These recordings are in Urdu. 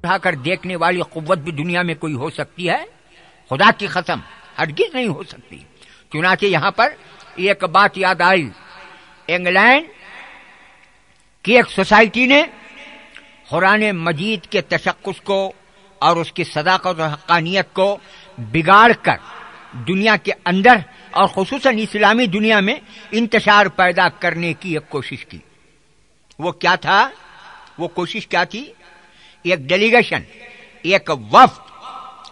اٹھا کر دیکھنے والی قوت بھی دنیا میں کوئی ہو سکتی ہے؟ خدا کی قسم ہرگز نہیں ہو سکتی۔ چنانچہ یہاں پر ایک بات یاد آئی، انگلینڈ کی ایک سوسائٹی نے قرآن مجید کے تشخص کو اور اس کی صداقت اور حقانیت کو بگاڑ کر دنیا کے اندر اور خصوصاً اسلامی دنیا میں انتشار پیدا کرنے کی ایک کوشش کی۔ وہ کیا تھا؟ وہ کوشش کیا تھی؟ ایک ڈیلیگیشن، ایک وفد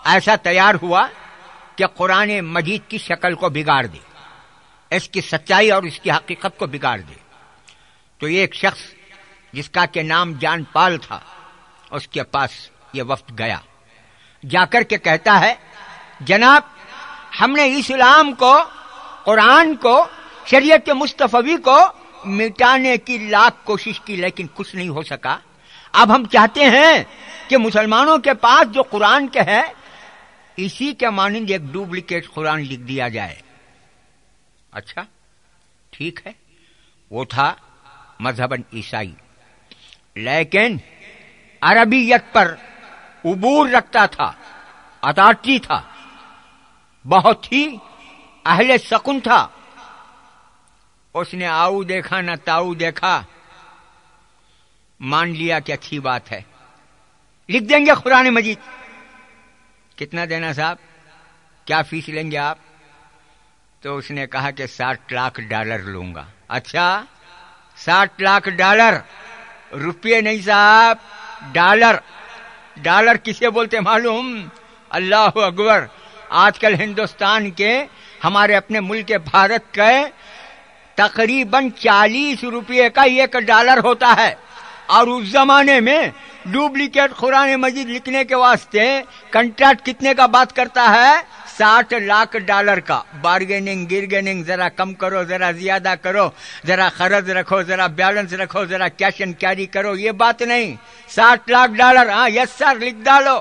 ایسا تیار ہوا کہ قرآن مجید کی شکل کو بگاڑ دے، اس کی سچائی اور اس کی حقیقت کو بگاڑ دے۔ تو ایک شخص جس کا کہ نام جان پال تھا، اس کے پاس یہ وفد گیا، جا کر کے کہتا ہے جناب ہم نے اسلام کو، قرآن کو، شریعت مصطفی کو مٹانے کی لاکھ کوشش کی لیکن کچھ نہیں ہو سکا۔ اب ہم چاہتے ہیں کہ مسلمانوں کے پاس جو قرآن کے ہے اسی کے مانند ایک ڈپلیکیٹ قرآن لکھ دیا جائے۔ اچھا ٹھیک ہے، وہ تھا مذہباً عیسائی لیکن عربیت پر عبور رکھتا تھا، اتھارٹی تھا، بہت ہی اہل سکون تھا۔ اس نے آؤ دیکھا نہ تاؤ دیکھا، مان لیا کہ اچھی بات ہے، لکھ دیں گے قرآن مجید۔ کتنا دینا صاحب؟ کیا فیس لیں گے آپ؟ تو اس نے کہا کہ $60 لاکھ لوں گا۔ اچھا $60 لاکھ، روپیے نہیں صاحب، ڈالر۔ ڈالر کسے بولتے معلوم؟ اللہ اکبر! آج کل ہندوستان کے، ہمارے اپنے ملک بھارت کے تقریباً 40 روپے کا $1 ہوتا ہے، اور اس زمانے میں ڈپلیکیٹ قرآن مجید لکھنے کے واسطے کنٹریکٹ کتنے کا بات کرتا ہے؟ $60 لاکھ کا۔ بارگیننگ گرگیننگ، ذرا کم کرو، ذرا زیادہ کرو، ذرا قرض رکھو، ذرا بیلنس رکھو، ذرا کیش اینڈ کیری کرو، یہ بات نہیں۔ $60 لاکھ، ہاں یس سر لکھ ڈالو۔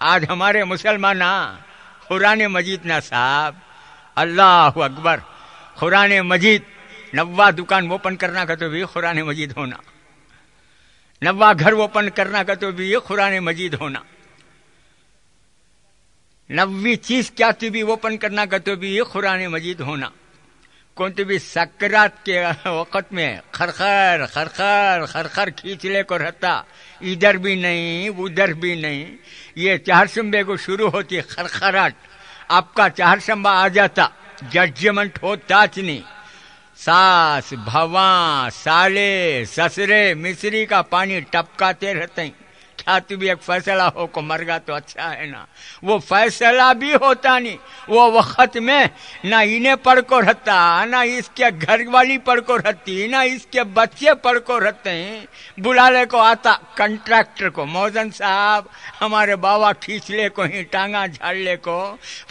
آج ہمارے مسلمان قرآن مجید نہ صاحب، اللہ اکبر! قرآن مجید، نوا دکان اوپن کرنا کا تو بھی قرآن مجید ہونا، نوا گھر اوپن کرنا کا تو بھی قرآن مجید ہونا، نوی چیز کیا تو بھی اوپن کرنا کا تو بھی قرآن مجید ہونا۔ کون تو بھی سکرات کے وقت میں خرخر خرخر خرخر کھینچ لے کو رہتا، ادھر بھی نہیں ادھر بھی نہیں۔ یہ چہارشنبے کو شروع ہوتی خرخراٹ، آپ کا چہارشنبہ آ جاتا، ججمنٹ ہوتا نہیں، ساس بھواں سالے سسرے مصری کا پانی ٹپکاتے رہتے ہیں۔ کیا تو بھی ایک فیصلہ ہو کو مر گا تو اچھا ہے نا؟ وہ فیصلہ بھی ہوتا نہیں، وہ وقت میں نہ انہیں پڑھ کو رہتا، نہ اس کے گھر والی پڑھ کو رہتی، نہ اس کے بچے پڑھ کو رہتے ہیں۔ بلالے کو آتا کنٹریکٹر کو، موزن صاحب ہمارے بابا کھینچ لے کو ہی ٹانگا جھاڑ لے کو،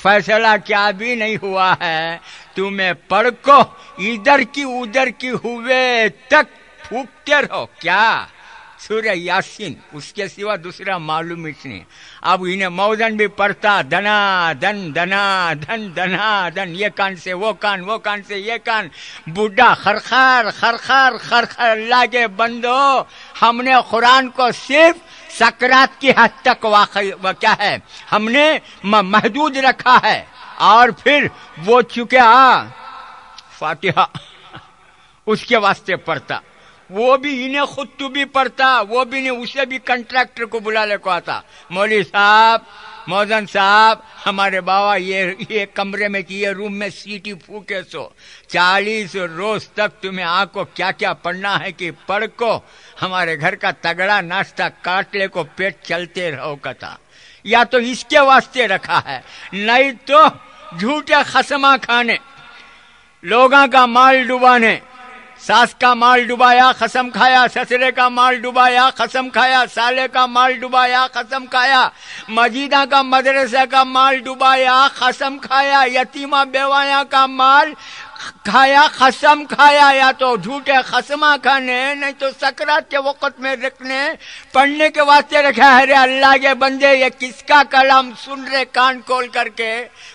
فیصلہ کیا بھی نہیں ہوا ہے، تمہیں پڑھ کو ادھر کی ادھر کی ہوئے تک پھونکتے رہو۔ کیا؟ سورہ یاسین، اس کے سوا دوسرا معلوم ہی نہیں۔ اب انہیں موزن بھی پڑھتا، دنا دن دنا دن دنا دن، یہ کان سے وہ کان، وہ کان سے یہ کان، بوڑھا خرخر خرخر خرخر۔ اللہ کے بندو، ہم نے قرآن کو صرف سکرات کی حد تک کیا ہے ہم نے محدود رکھا ہے، اور پھر وہ چکے فاتحہ اس کے واسطے پڑھتا، وہ بھی انہیں خود تو بھی پڑھتا، وہ بھی نہیں، اسے بھی کنٹریکٹر کو بلا لے کو آتا، مولوی صاحب موزن صاحب ہمارے بابا یہ کمرے میں یہ روم میں سیٹی پھوکے سو 40 روز تک تمہیں آ کو کیا کیا پڑھنا ہے کہ پڑھ کو ہمارے گھر کا تگڑا ناشتہ کاٹ لے کو پیٹ چلتے رہو کتا۔ یا تو اس کے واسطے رکھا ہے، نہیں تو جھوٹے قسماں کھانے، لوگاں کا مال ڈبانے۔ ساس کا مال ڈبایا قسم کھایا، سسرے کا مال ڈبایا قسم کھایا، سالے کا مال ڈبایا قسم کھایا، مجیدہ کا مدرسے کا مال ڈبایا قسم کھایا، یتیمہ بیوایاں کا مال کھایا قسم کھایا۔ یا تو جھوٹے قسماں کھانے، نہیں تو سکرات کے وقت میں رکھنے پڑھنے کے واسطے رکھا ہے۔ رے اللہ کے بندے، یہ کس کا کلام سن رہے کان کھول کر کے؟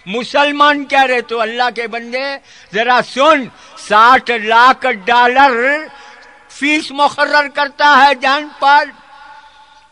مسلمان کہہ رہے تو اللہ کے بندے ذرا سن، $60 لاکھ فیس مقرر کرتا ہے جان پال۔